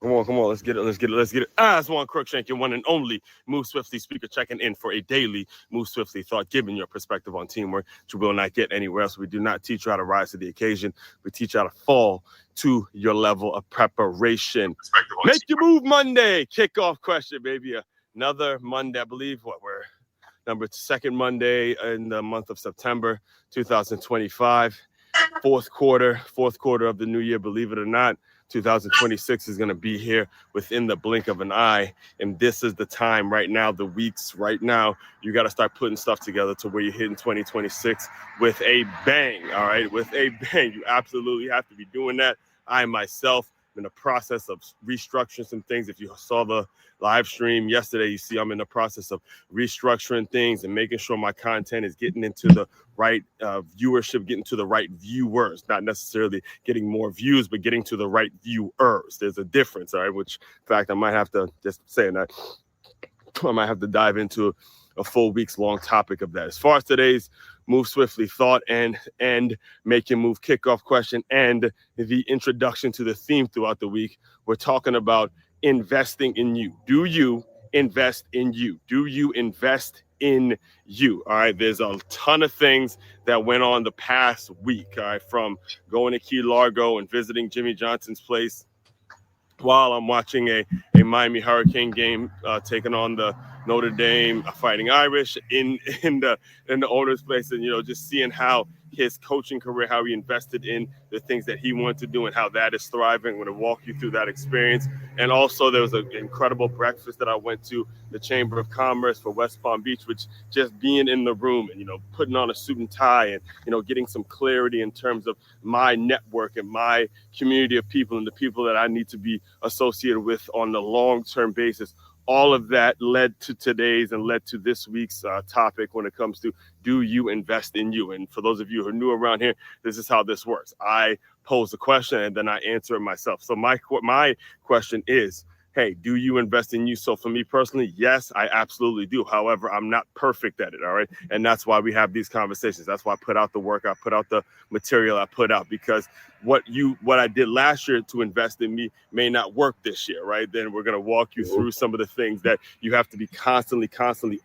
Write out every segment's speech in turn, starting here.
Come on. Let's get it. As one Crookshank, your one and only Move Swiftly speaker, checking in for a daily Move Swiftly thought, giving your perspective on teamwork, which you will not get anywhere else. We do not teach you how to rise to the occasion. We teach you how to fall to your level of preparation. Make your move Monday. Kickoff question, baby. Another Monday, I believe. We're second Monday in the month of September, 2025. Fourth quarter of the new year, believe it or not. 2026 is going to be here within the blink of an eye. And this is the time right now, the weeks right now, you got to start putting stuff together to where you're hitting 2026 with a bang. All right. With a bang. You absolutely have to be doing that. I myself am in the process of restructuring some things. If you saw the live stream yesterday, you see I'm in the process of restructuring things and making sure my content is getting into the right viewership, getting to the right viewers, not necessarily getting more views, but getting to the right viewers. There's a difference, all right? Which, in fact, I might have to, just saying that, I might have to dive into a full week's long topic of that. As far as today's Move Swiftly thought and Make Your Move kickoff question and the introduction to the theme throughout the week, we're talking about investing in you. Do you invest in you? Do you invest in you? All right. There's a ton of things that went on the past week. All right. From going to Key Largo and visiting Jimmy Johnson's place while I'm watching a Miami Hurricane game, taking on the Notre Dame Fighting Irish in the owner's place, and just seeing how his coaching career, how he invested in the things that he wanted to do and how that is thriving. I'm going to walk you through that experience. And also there was an incredible breakfast that I went to, the Chamber of Commerce for West Palm Beach, which just being in the room and, putting on a suit and tie and, getting some clarity in terms of my network and my community of people and the people that I need to be associated with on the long-term basis. All of that led to today's and led to this week's topic when it comes to, do you invest in you? And for those of you who are new around here, this is how this works. I pose the question and then I answer it myself. So my question is, hey, do you invest in you? So for me personally, yes, I absolutely do. However, I'm not perfect at it, all right? And that's why we have these conversations. That's why I put out the work, I put out the material I put out, because what I did last year to invest in me may not work this year, right? Then we're going to walk you through some of the things that you have to be constantly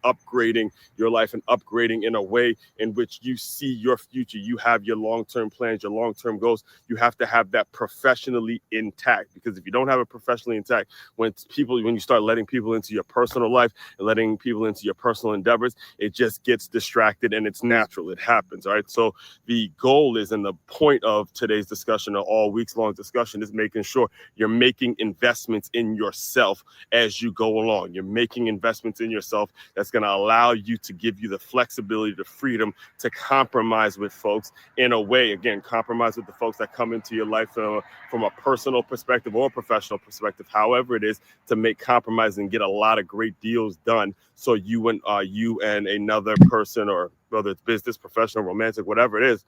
upgrading your life and upgrading in a way in which you see your future. You have your long-term plans, your long-term goals. You have to have that professionally intact, because if you don't have it professionally intact, when you start letting people into your personal life and letting people into your personal endeavors, it just gets distracted, and it's natural. It happens, all right? So the goal is, and the point of today's discussion, or all week's long discussion, is making sure you're making investments in yourself as you go along. You're making investments in yourself that's going to allow you to give you the flexibility, the freedom to compromise with folks in a way, again, compromise with the folks that come into your life from a personal perspective or professional perspective, however it is, to make compromise and get a lot of great deals done. So you and another person, or whether it's business, professional, romantic, whatever it is,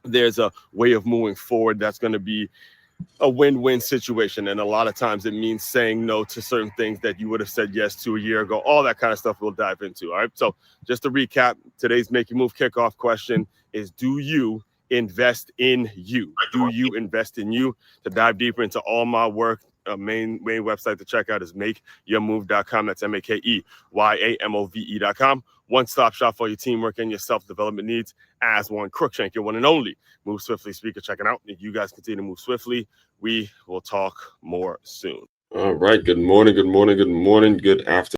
there's a way of moving forward that's going to be a win-win situation. And a lot of times it means saying no to certain things that you would have said yes to a year ago. All that kind of stuff we'll dive into. All right. So just to recap, today's Make Your Move kickoff question is, do you invest in you? Do you invest in you? To dive deeper into all my work, main website to check out is makeyourmove.com. That's makeyaMove.com. One-stop shop for your teamwork and your self-development needs. As one Crookshank, your one and only Move Swiftly speaker, checking out. If you guys continue to move swiftly, we will talk more soon. All right. Good morning. Good afternoon.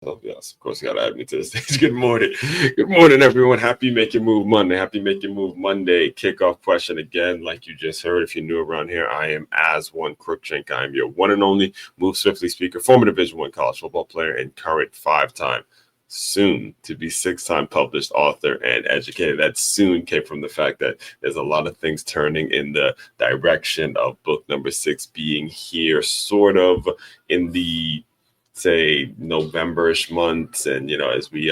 Oh, yes, of course, you got to add me to the stage. Good morning, everyone. Happy Make Your Move Monday. Kickoff question again, like you just heard. If you're new around here, I am As One Crookshank. I am your one and only Move Swiftly speaker, former Division I college football player, and current 5-time, soon to be 6-time published author and educator. That soon came from the fact that there's a lot of things turning in the direction of book number 6 being here, sort of in the say November-ish months, and as we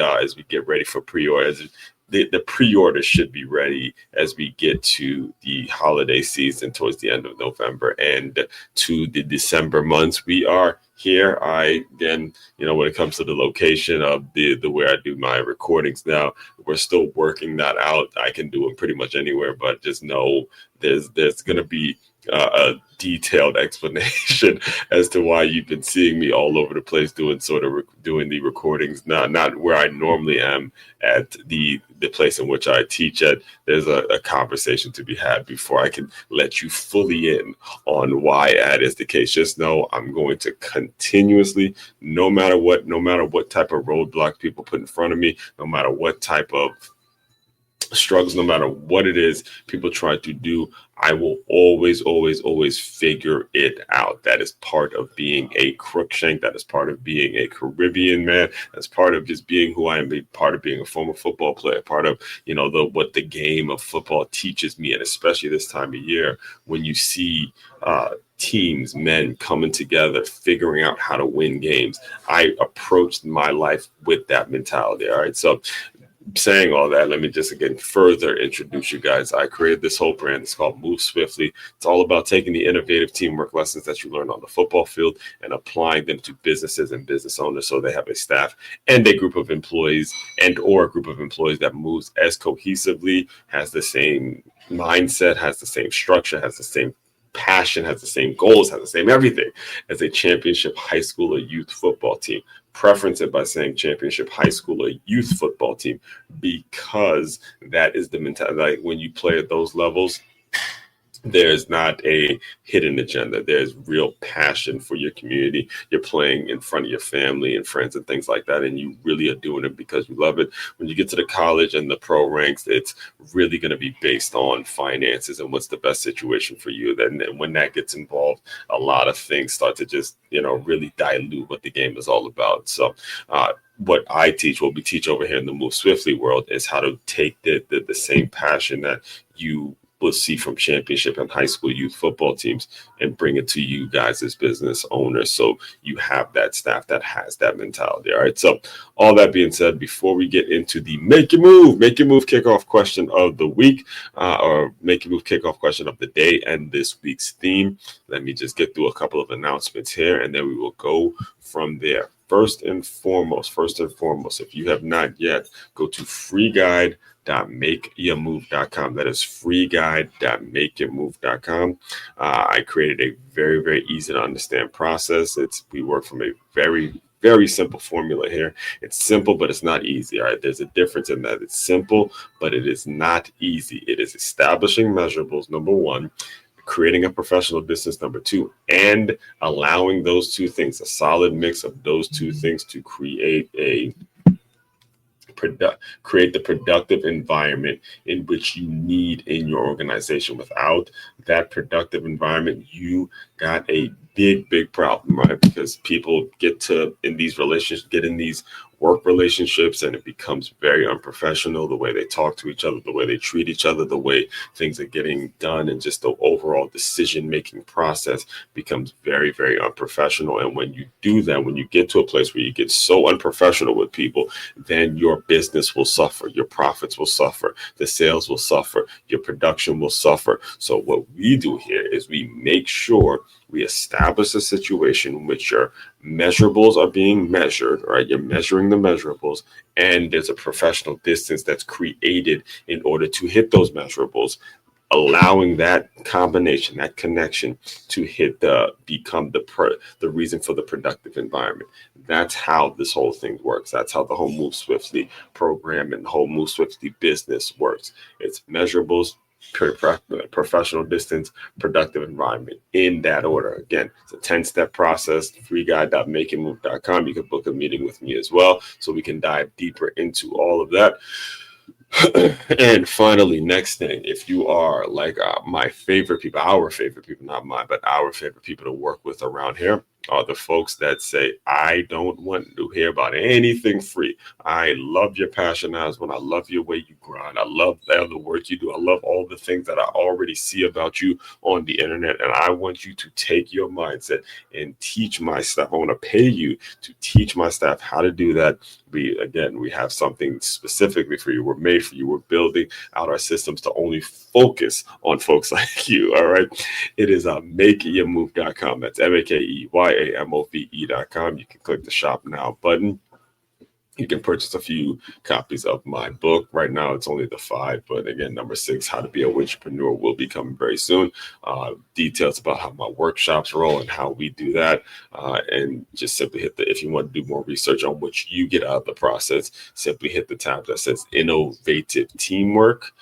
get ready for pre-orders. The pre-order should be ready as we get to the holiday season towards the end of November and to the December months. We are here. Again, when it comes to the location of the where I do my recordings now, we're still working that out. I can do them pretty much anywhere, but just know there's going to be a detailed explanation as to why you've been seeing me all over the place doing the recordings, not where I normally am at the place in which I teach at. There's a conversation to be had before I can let you fully in on why that is the case. Just know I'm going to continuously, no matter what type of roadblocks people put in front of me, no matter what type of struggles, no matter what it is people try to do, I will always figure it out. That is part of being a Crookshank. That is part of being a Caribbean man. That's part of just being who I am, part of being a former football player, part of, what the game of football teaches me. And especially this time of year when you see teams, men coming together, figuring out how to win games. I approached my life with that mentality. All right. So saying all that, let me just again further introduce you guys. I created this whole brand. It's called Move Swiftly. It's all about taking the innovative teamwork lessons that you learn on the football field and applying them to businesses and business owners so they have a staff and a group of employees or a group of employees that moves as cohesively, has the same mindset, has the same structure, has the same passion, has the same goals, has the same everything as a championship high school or youth football team. Preference it by saying championship high school or youth football team, because that is the mentality. Like when you play at those levels, there's not a hidden agenda. There's real passion for your community. You're playing in front of your family and friends and things like that, and you really are doing it because you love it. When you get to the college and the pro ranks, it's really going to be based on finances and what's the best situation for you. Then when that gets involved, a lot of things start to just, really dilute what the game is all about. So what I teach, what we teach over here in the Move Swiftly world, is how to take the same passion that you will see from championship and high school youth football teams and bring it to you guys as business owners. So you have that staff that has that mentality. All right. So all that being said, before we get into the make your move kickoff question of the week, or make your move kickoff question of the day and this week's theme, let me just get through a couple of announcements here and then we will go from there. First and foremost, if you have not yet, go to freeguide.makeyourmove.com. That is freeguide.makeyourmove.com. I created a very, very easy to understand process. We work from a very, very simple formula here. It's simple, but it's not easy. All right. There's a difference in that. It's simple, but it is not easy. It is establishing measurables, number one, creating a professional business, number two, and allowing those two things, a solid mix of those two things, to create the productive environment in which you need in your organization. Without that productive environment, you got a big problem, right? Because people get in these work relationships, and it becomes very unprofessional, the way they talk to each other, the way they treat each other, the way things are getting done, and just the overall decision-making process becomes very, very unprofessional. And when you do that, when you get to a place where you get so unprofessional with people, then your business will suffer, your profits will suffer, the sales will suffer, your production will suffer. So what we do here is we make sure we establish a situation in which your measurables are being measured, right? You're measuring the measurables, and there's a professional distance that's created in order to hit those measurables, allowing that combination, that connection to become the reason for the productive environment. That's how this whole thing works. That's how the whole Move Swiftly program and the whole Move Swiftly business works. It's measurables, professional distance, productive environment, in that order. Again, it's a 10-step process. freeguide.makeyourmove.com. You can book a meeting with me as well, so we can dive deeper into all of that. And finally, next thing, if you are like my favorite people, our favorite people, not mine, but our favorite people to work with around here, are the folks that say, I don't want to hear about anything free. I love your passion, Aswan. I love your way you grind. I love the work you do. I love all the things that I already see about you on the internet. And I want you to take your mindset and teach my staff. I want to pay you to teach my staff how to do that. We have something specifically for you. We're made for you. We're building out our systems to only focus on folks like you. All right. It is makeyourmove.com. That's makeymove.com. You can click the shop now button. You can purchase a few copies of my book. Right now, it's only the 5, but again, number 6, How to Be a Entrepreneur, will be coming very soon. Details about how my workshops roll and how we do that. And just simply if you want to do more research on what you get out of the process, simply hit the tab that says Innovative Teamwork.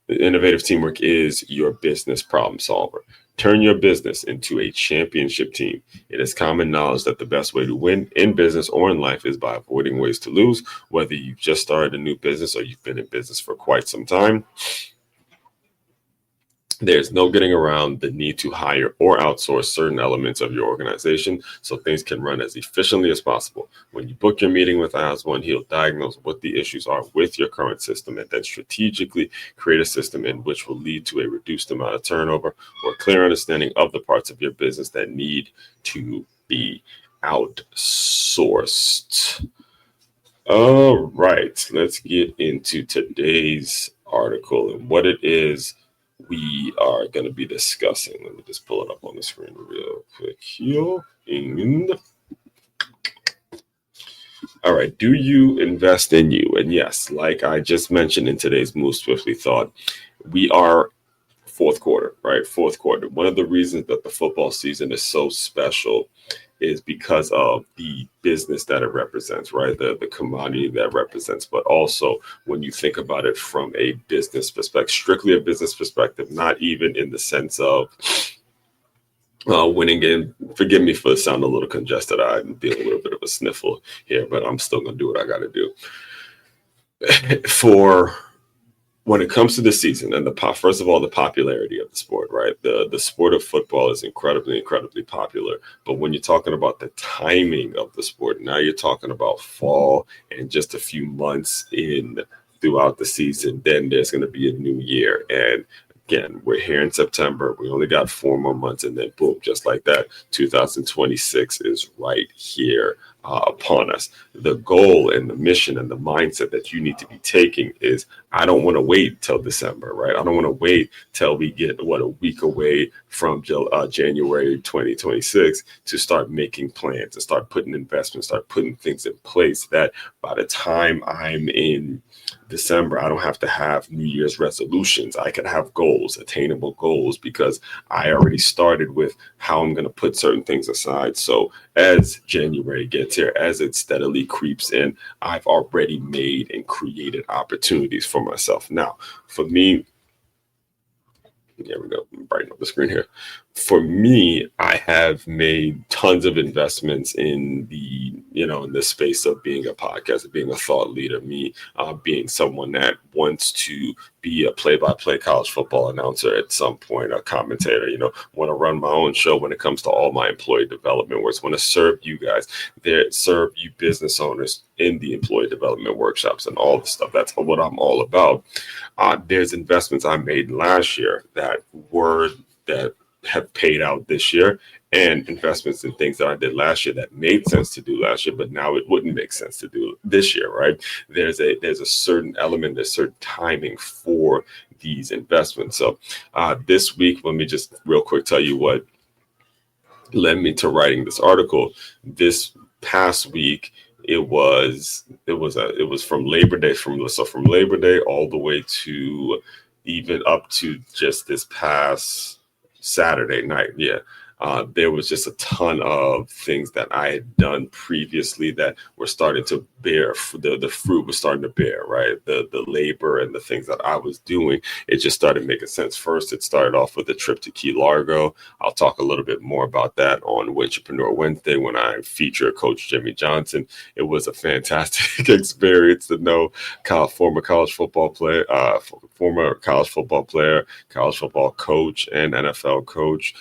Innovative teamwork is your business problem solver. Turn your business into a championship team. It is common knowledge that the best way to win in business or in life is by avoiding ways to lose. Whether you've just started a new business or you've been in business for quite some time, there's no getting around the need to hire or outsource certain elements of your organization so things can run as efficiently as possible. When you book your meeting with Aswan, he'll diagnose what the issues are with your current system and then strategically create a system in which will lead to a reduced amount of turnover or clear understanding of the parts of your business that need to be outsourced. All right, let's get into today's article and what it is we are going to be discussing. Let me just pull it up on the screen real quick here. All right. Do you invest in you? And yes, like I just mentioned in today's Move Swiftly Thought, we are fourth quarter, right? Fourth quarter. One of the reasons that the football season is so special is because of the business that it represents, right? The commodity that represents, but also when you think about it from a business perspective, strictly a business perspective, not even in the sense of winning game. Forgive me for sounding a little congested. I'm feeling a little bit of a sniffle here, but I'm still going to do what I got to do. For when it comes to this season and first of all, the popularity of the sport, right? The sport of football is incredibly, incredibly popular. But when you're talking about the timing of the sport, now you're talking about fall and just a few months throughout the season, then there's going to be a new year. And again, we're here in September. We only got 4 more months, and then boom, just like that, 2026 is right here upon us. The goal and the mission and the mindset that you need to be taking is, I don't want to wait till December, right? I don't want to wait till we get a week away from January 2026 to start making plans, to start putting investments, start putting things in place that by the time I'm in December, I don't have to have New Year's resolutions. I can have goals, attainable goals, because I already started with how I'm going to put certain things aside. So as January gets here, as it steadily creeps in, I've already made and created opportunities for myself. Now, for me, there we go. Brighten up the screen here. For me, I have made tons of investments in in the space of being a podcaster, being a thought leader, me being someone that wants to be a play-by-play college football announcer at some point, a commentator, want to run my own show when it comes to all my employee development works, want to serve you guys, serve you business owners in the employee development workshops and all the stuff. That's what I'm all about. There's investments I made last year that have paid out this year, and investments in things that I did last year that made sense to do last year, but now it wouldn't make sense to do this year, right? There's a certain element, there's certain timing for these investments. So this week, let me just real quick tell you what led me to writing this article. This past week, it was from Labor Day, from Labor Day all the way to even up to just this past Saturday night. Yeah. there was just a ton of things that I had done previously that were starting to bear, the fruit was starting to bear, right? The labor and the things that I was doing, it just started making sense. First, it started off with a trip to Key Largo. I'll talk a little bit more about that on Entrepreneur Wednesday when I feature Coach Jimmy Johnson. It was a fantastic experience to know former college football player, college football coach, and NFL coach,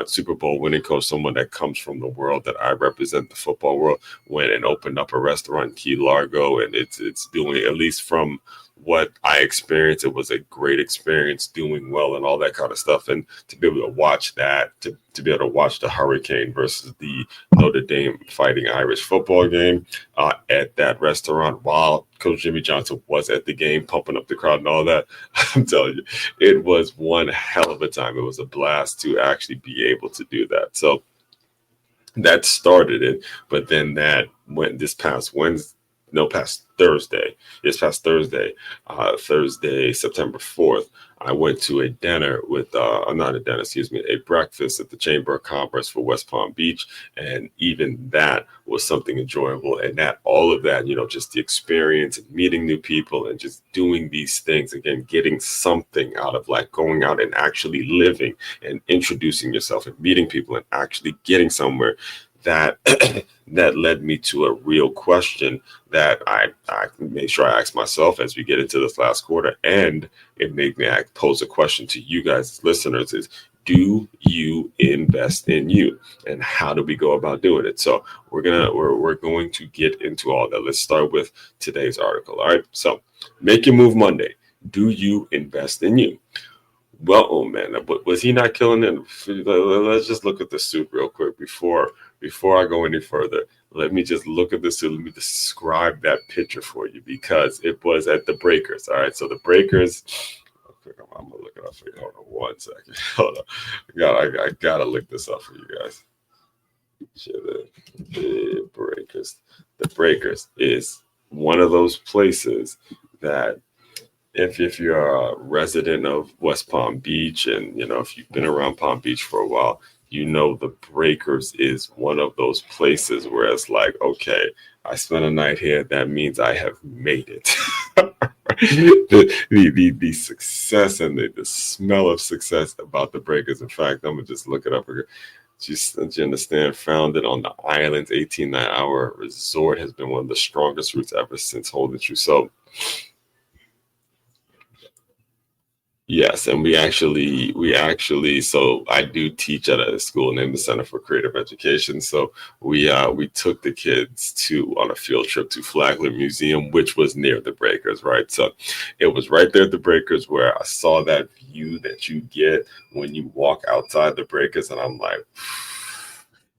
Super Bowl winning coach, someone that comes from the world that I represent, the football world, went and opened up a restaurant in Key Largo, and it's doing, at least from what I experienced, it was a great experience, doing well and all that kind of stuff. And to be able to watch that, to be able to watch the Hurricane versus the Notre Dame Fighting Irish football game at that restaurant while Coach Jimmy Johnson was at the game, pumping up the crowd and all that, I'm telling you, it was one hell of a time. It was a blast to actually be able to do that. So that started it. But then that went this past Thursday, September 4th, I went to a dinner with, a breakfast at the Chamber of Commerce for West Palm Beach. And even that was something enjoyable. And all of that, just the experience and meeting new people and just doing these things, again, getting something out of like going out and actually living and introducing yourself and meeting people and actually getting somewhere, that that led me to a real question that I made sure I asked myself as we get into this last quarter, and it made me pose a question to you guys as listeners: is do you invest in you, and how do we go about doing it? So we're going to get into all that. Let's start with today's article. All right, so Make Your Move Monday. Do you invest in you? Well, oh man, was he not killing it? Let's just look at the suit real quick before I go any further. Let me just look at the suit. Let me describe that picture for you, because it was at the Breakers. All right, so the Breakers. I'm gonna look it up for you. Hold on one second. Hold on. I gotta look this up for you guys. The Breakers. The Breakers is one of those places that, if you're a resident of West Palm Beach, and if you've been around Palm Beach for a while, the Breakers is one of those places where it's like, okay, I spent a night here, that means I have made it. the success and the smell of success about the Breakers. In fact, I'm gonna just look it up. Just so you understand, founded on the island's 18-hour resort, has been one of the strongest routes ever since holding true. So yes, and we actually, so I do teach at a school named the Center for Creative Education. So we took the kids on a field trip to Flagler Museum, which was near the Breakers, right? So it was right there at the Breakers where I saw that view that you get when you walk outside the Breakers, and I'm like,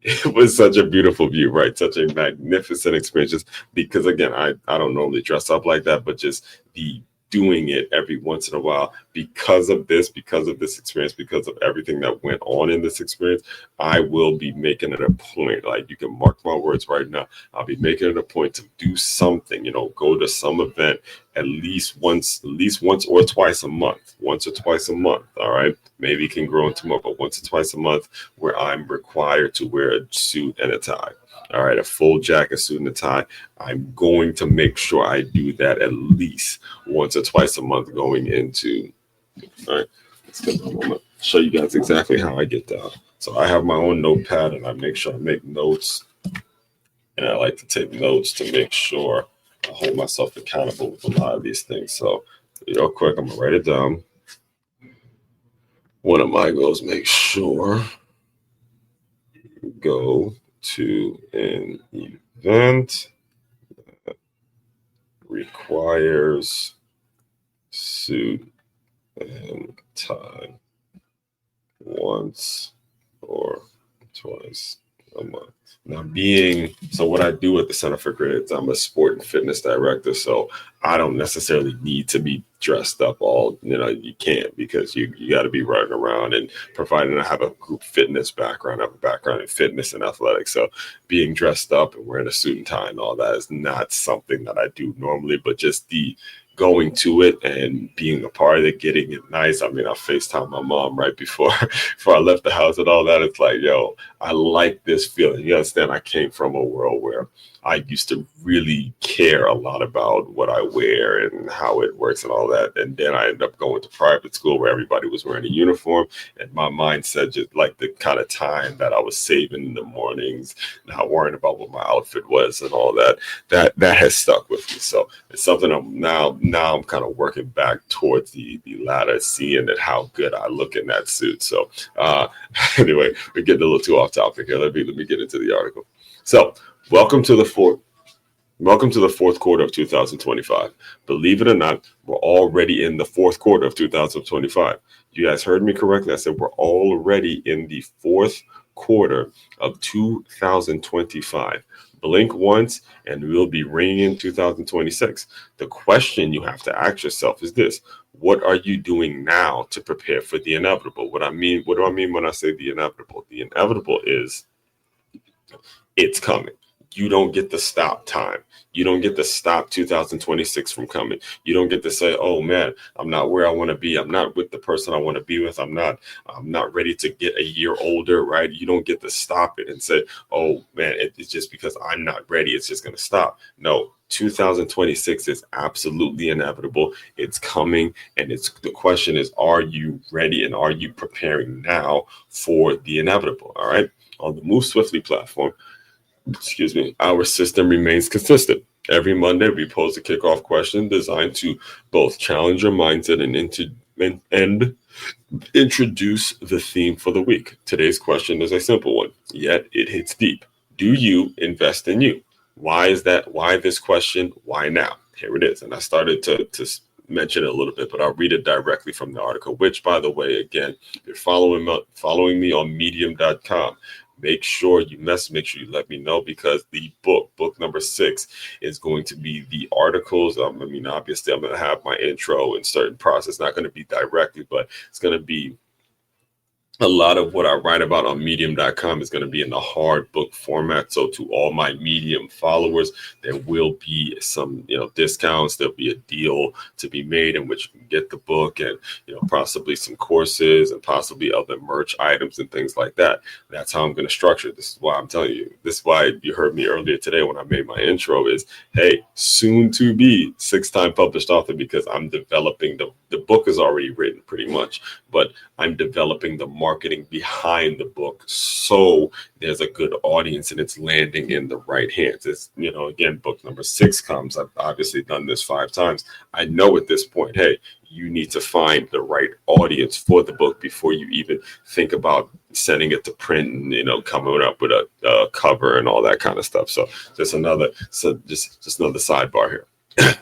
it was such a beautiful view, right? Such a magnificent experience, just because, again, I don't normally dress up like that, but just the doing it every once in a while because of this experience, because of everything that went on in this experience, I will be making it a point. Like, you can mark my words right now. I'll be making it a point to do something, go to some event at least once or twice a month. All right. Maybe it can grow into more, but once or twice a month where I'm required to wear a suit and a tie. All right, a full jacket, suit, and a tie. I'm going to make sure I do that at least once or twice a month going into. All right, I'm going to show you guys exactly how I get down. So I have my own notepad, and I make sure I make notes. And I like to take notes to make sure I hold myself accountable with a lot of these things. So real quick, I'm going to write it down. One of my goals, make sure go to an event that requires suit and tie once or twice a month. Now, what I do at the Center for Creative, I'm a sport and fitness director, so I don't necessarily need to be dressed up you can't, because you got to be running around, and providing I have a group fitness background, I have a background in fitness and athletics. So being dressed up and wearing a suit and tie and all that is not something that I do normally, but just the going to it and being a part of it, getting it nice. I mean, I FaceTime my mom right before I left the house and all that. It's like, yo, I like this feeling. You understand? I came from a world where I used to really care a lot about what I wear and how it works and all that. And then I ended up going to private school where everybody was wearing a uniform. And my mindset, just like the kind of time that I was saving in the mornings, not worrying about what my outfit was and all that, that has stuck with me. So it's something I'm now I'm kind of working back towards the latter, seeing that how good I look in that suit. So anyway, we're getting a little too off topic here. Let me get into the article. So welcome to the fourth quarter of 2025. Believe it or not, we're already in the fourth quarter of 2025. You guys heard me correctly. I said we're already in the fourth quarter of 2025. Blink once and we'll be ringing in 2026. The question you have to ask yourself is this: what are you doing now to prepare for the inevitable? What do I mean when I say the inevitable? The inevitable is it's coming. You don't get to stop time. You don't get to stop 2026 from coming. You don't get to say, oh man, I'm not where I want to be. I'm not with the person I want to be with. I'm not ready to get a year older, right? You don't get to stop it and say, oh man, it's just because I'm not ready, it's just going to stop. No, 2026 is absolutely inevitable. It's coming. And the question is, are you ready and are you preparing now for the inevitable? All right. On the Move Swiftly platform, our system remains consistent. Every Monday, we pose a kickoff question designed to both challenge your mindset and introduce the theme for the week. Today's question is a simple one, yet it hits deep. Do you invest in you? Why is that? Why this question? Why now? Here it is. And I started to mention it a little bit, but I'll read it directly from the article, which, by the way, again, if you're following me on medium.com, make sure you let me know, because the book number 6 is going to be the articles. Obviously I'm going to have my intro and certain process, not going to be directly, but it's going to be a lot of what I write about on medium.com is going to be in the hard book format. So to all my Medium followers, there will be some, discounts. There'll be a deal to be made in which you can get the book and, possibly some courses and possibly other merch items and things like that. That's how I'm going to structure it. This is why I'm telling you. This is why you heard me earlier today when I made my intro is, hey, soon to be 6-time published author, because I'm developing the book is already written pretty much, but I'm developing the marketing behind the book so there's a good audience and it's landing in the right hands. It's, again, book number 6 comes. I've obviously done this 5 times. I know at this point, hey, you need to find the right audience for the book before you even think about sending it to print and, coming up with a cover and all that kind of stuff. So just another sidebar here.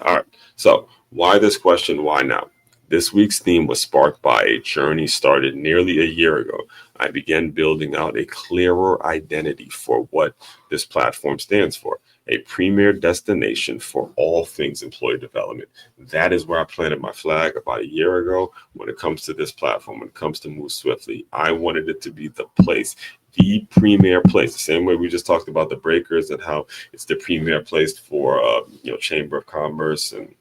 All right. So why this question? Why now? This week's theme was sparked by a journey started nearly a year ago. I began building out a clearer identity for what this platform stands for, a premier destination for all things employee development. That is where I planted my flag about a year ago when it comes to this platform, when it comes to Move Swiftly. I wanted it to be the place, the premier place, the same way we just talked about the breakers and how it's the premier place for, Chamber of Commerce and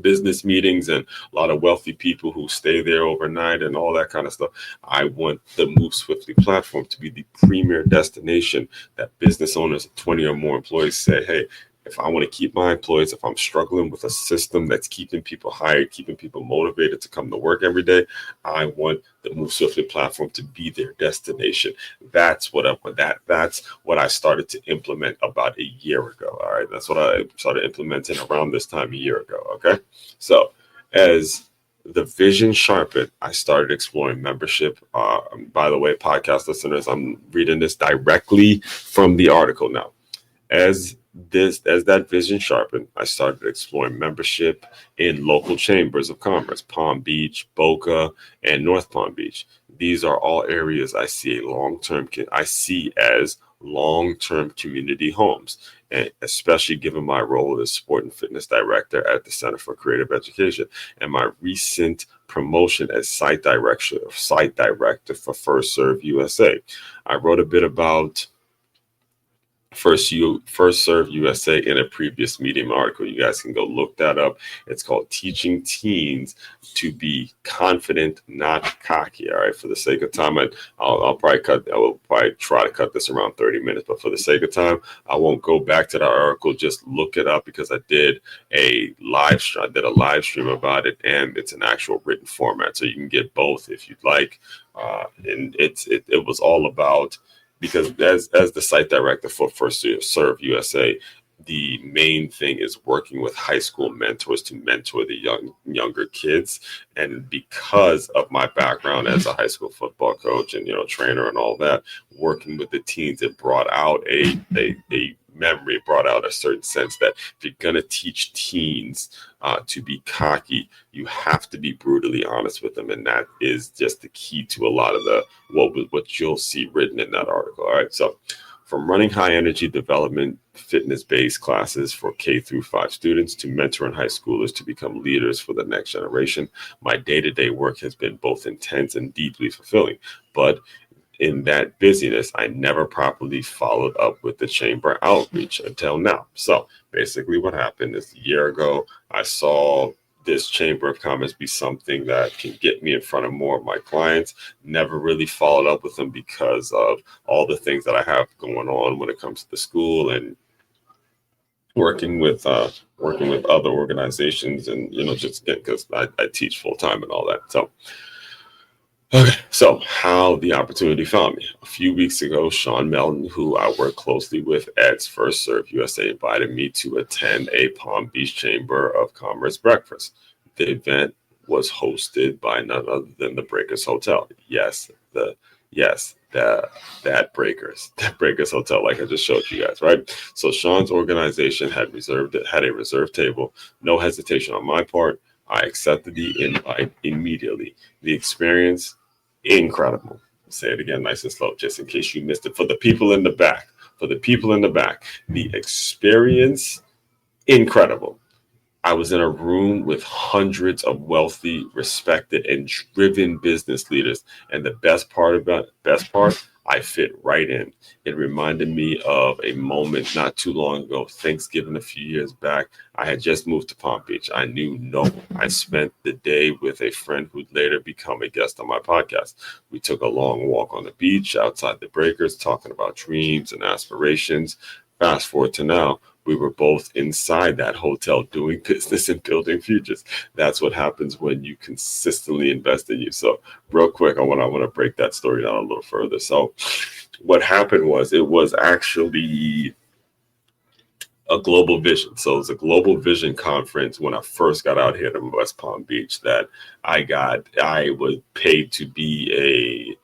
business meetings and a lot of wealthy people who stay there overnight and all that kind of stuff. I want the Move Swiftly platform to be the premier destination that business owners of 20 or more employees say, hey, if I want to keep my employees, if I'm struggling with a system that's keeping people hired, keeping people motivated to come to work every day, I want the Move Swiftly platform to be their destination. That's what I started to implement about a year ago. All right. That's what I started implementing around this time a year ago. Okay. So as the vision sharpened, I started exploring membership. By the way, podcast listeners, I'm reading this directly from the article now. As that vision sharpened, I started exploring membership in local chambers of commerce, Palm Beach, Boca, and North Palm Beach. These are all areas I see as long-term community homes, and especially given my role as sport and fitness director at the Center for Creative Education and my recent promotion as site director for First USA. I wrote a bit about First Serve USA in a previous Medium article. You guys can go look that up. It's called Teaching Teens to Be Confident, Not Cocky. All right. For the sake of time, I will probably try to cut this around 30 minutes, but for the sake of time, I won't go back to the article. Just look it up because I did a live stream about it, and it's an actual written format. So you can get both if you'd like. And it was all about, because as the site director for First Serve USA, the main thing is working with high school mentors to mentor the younger kids. And because of my background as a high school football coach and trainer and all that, working with the teens, it brought out a memory, brought out a certain sense that if you're going to teach teens to be cocky, you have to be brutally honest with them. And that is just the key to a lot of what you'll see written in that article. All right. So from running high energy development, fitness-based classes for K-5 students to mentoring high schoolers to become leaders for the next generation, my day-to-day work has been both intense and deeply fulfilling. But in that busyness, I never properly followed up with the chamber outreach until now. So basically what happened is, a year ago, I saw this Chamber of Commerce be something that can get me in front of more of my clients. Never really followed up with them because of all the things that I have going on when it comes to the school and working with other organizations, and just because I teach full time and all that. So okay, so how the opportunity found me. A few weeks ago, Sean Melton, who I work closely with at First Serve USA, invited me to attend a Palm Beach Chamber of Commerce breakfast. The event was hosted by none other than the Breakers Hotel. That Breakers Hotel, like I just showed you guys, right? So Sean's organization had a reserved table. No hesitation on my part. I accepted the invite immediately. The experience, incredible. Say it again nice and slow, just in case you missed it. For the people in the back, the experience, incredible. I was in a room with hundreds of wealthy, respected, and driven business leaders. And the best part, I fit right in. It reminded me of a moment not too long ago, Thanksgiving a few years back. I had just moved to Palm Beach. I knew no one. I spent the day with a friend who'd later become a guest on my podcast. We took a long walk on the beach outside the breakers, talking about dreams and aspirations. Fast forward to now, we were both inside that hotel doing business and building futures. That's what happens when you consistently invest in you. So real quick, I want to break that story down a little further. So what happened was, it was actually a global vision. So it was a global vision conference when I first got out here to West Palm Beach that I was paid to be a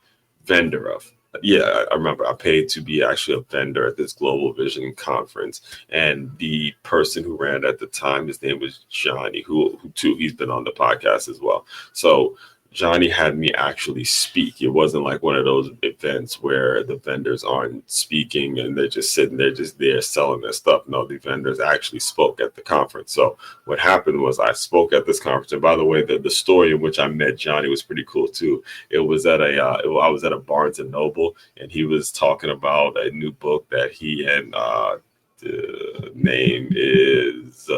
vendor of. Yeah, I remember I paid to be actually a vendor at this Global Vision conference. And the person who ran it at the time, his name was Johnny, who too, he's been on the podcast as well. So Johnny had me actually speak. It wasn't like one of those events where the vendors aren't speaking and they're just sitting there, just there selling their stuff. No, the vendors actually spoke at the conference. So what happened was, I spoke at this conference. And by the way, the story in which I met Johnny was pretty cool too. It was at I was at a Barnes and Noble, and he was talking about a new book that he and the name is.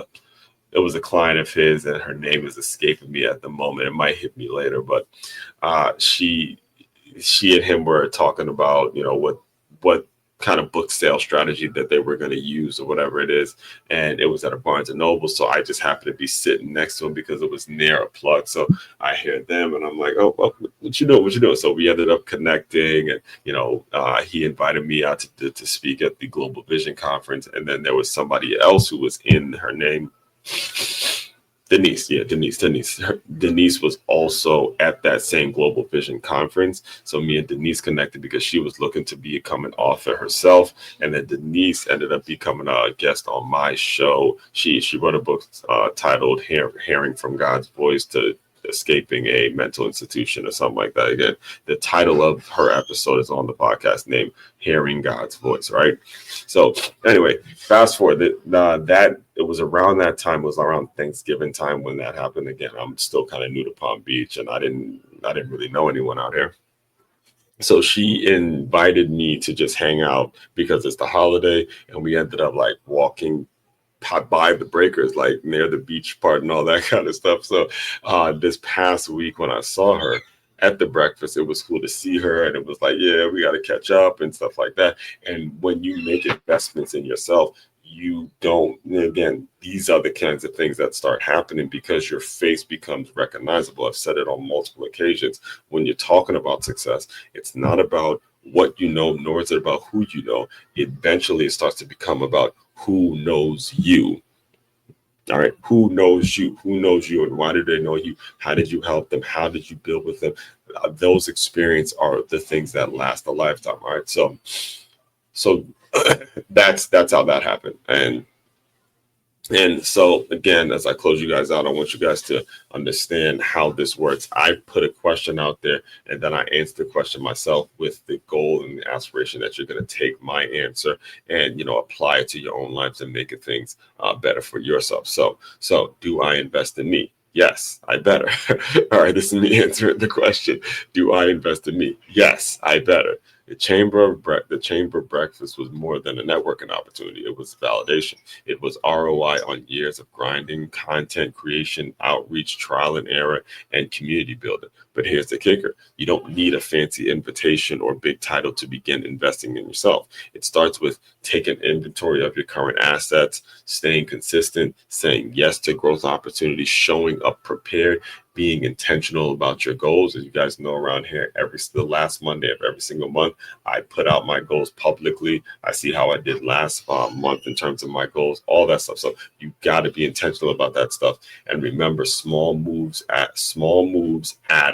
It was a client of his, and her name is escaping me at the moment. It might hit me later, but she and him were talking about, what kind of book sale strategy that they were going to use or whatever it is. And it was at a Barnes and Noble. So I just happened to be sitting next to him because it was near a plug. So I hear them and I'm like, oh, well, what you doing? So we ended up connecting, and, he invited me out to speak at the Global Vision Conference. And then there was somebody else who was in, her name, Denise. Denise was also at that same Global Vision conference. So me and Denise connected because she was looking to become an author herself. And then Denise ended up becoming a guest on my show. She wrote a book titled Hearing from God's Voice to Escaping a Mental Institution or something like that. Again, the title of her episode is on the podcast named Hearing God's Voice, right? So anyway, fast forward, that it was around that time, it was around Thanksgiving time when that happened. Again, I'm still kind of new to Palm Beach, and I didn't really know anyone out here. So she invited me to just hang out because it's the holiday, and we ended up like walking by the breakers, like near the beach part and all that kind of stuff. So this past week when I saw her at the breakfast, it was cool to see her, and it was like, yeah, we got to catch up and stuff like that. And when you make investments in yourself, you don't, again, these are the kinds of things that start happening because your face becomes recognizable. I've said it on multiple occasions. When you're talking about success, it's not about what you know, nor is it about who you know. Eventually it starts to become about who knows you. All right. Who knows you? Who knows you? And why did they know you? How did you help them? How did you build with them? Those experiences are the things that last a lifetime. All right. So that's how that happened. And so again, as I close you guys out, I want you guys to understand how this works. I put a question out there, and then I answer the question myself with the goal and the aspiration that you're going to take my answer and apply it to your own lives and make it things better for yourself. So do I invest in me? Yes, I better. All right, this is me answering the question. Do I invest in me? Yes, I better. The chamber breakfast was more than a networking opportunity. It was validation. It was ROI on years of grinding, content creation, outreach, trial and error, and community building. But here's the kicker. You don't need a fancy invitation or big title to begin investing in yourself. It starts with taking inventory of your current assets, staying consistent, saying yes to growth opportunities, showing up prepared, being intentional about your goals. As you guys know, around here, the last Monday of every single month, I put out my goals publicly. I see how I did last month in terms of my goals, all that stuff. So you got to be intentional about that stuff. And remember, small moves add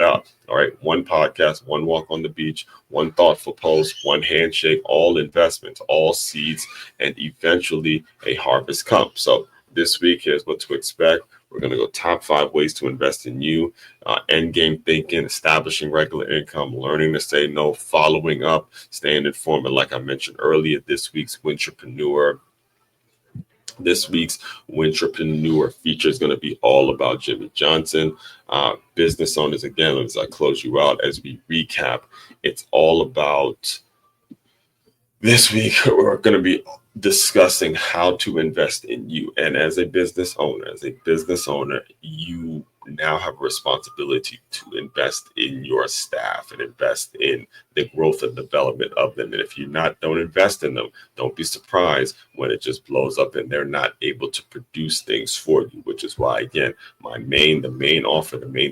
up. All right. One podcast, one walk on the beach, one thoughtful post, one handshake, all investments, all seeds, and eventually a harvest comes. So this week, here's what to expect. We're going to go top 5 ways to invest in you, end game thinking, establishing regular income, learning to say no, following up, staying informed. And like I mentioned earlier, this week's Wintrepreneur feature is going to be all about Jimmy Johnson. Business owners, again, as I close you out, as we recap, it's all about this week. We're going to be discussing how to invest in you. And as a business owner, you now have a responsibility to invest in your staff and invest in the growth and development of them. And if you don't invest in them, don't be surprised when it just blows up and they're not able to produce things for you, which is why, again, the main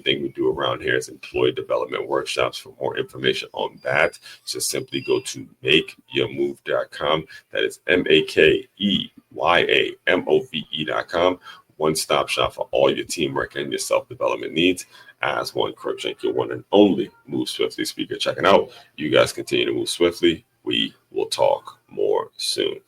thing we do around here is employee development workshops. For more information on that, just simply go to makeyourmove.com. That is makeyaMove.com. One-stop shop for all your teamwork and your self-development needs. As one Crookshank, your one and only Move Swiftly speaker, checking out. You guys continue to move swiftly. We will talk more soon.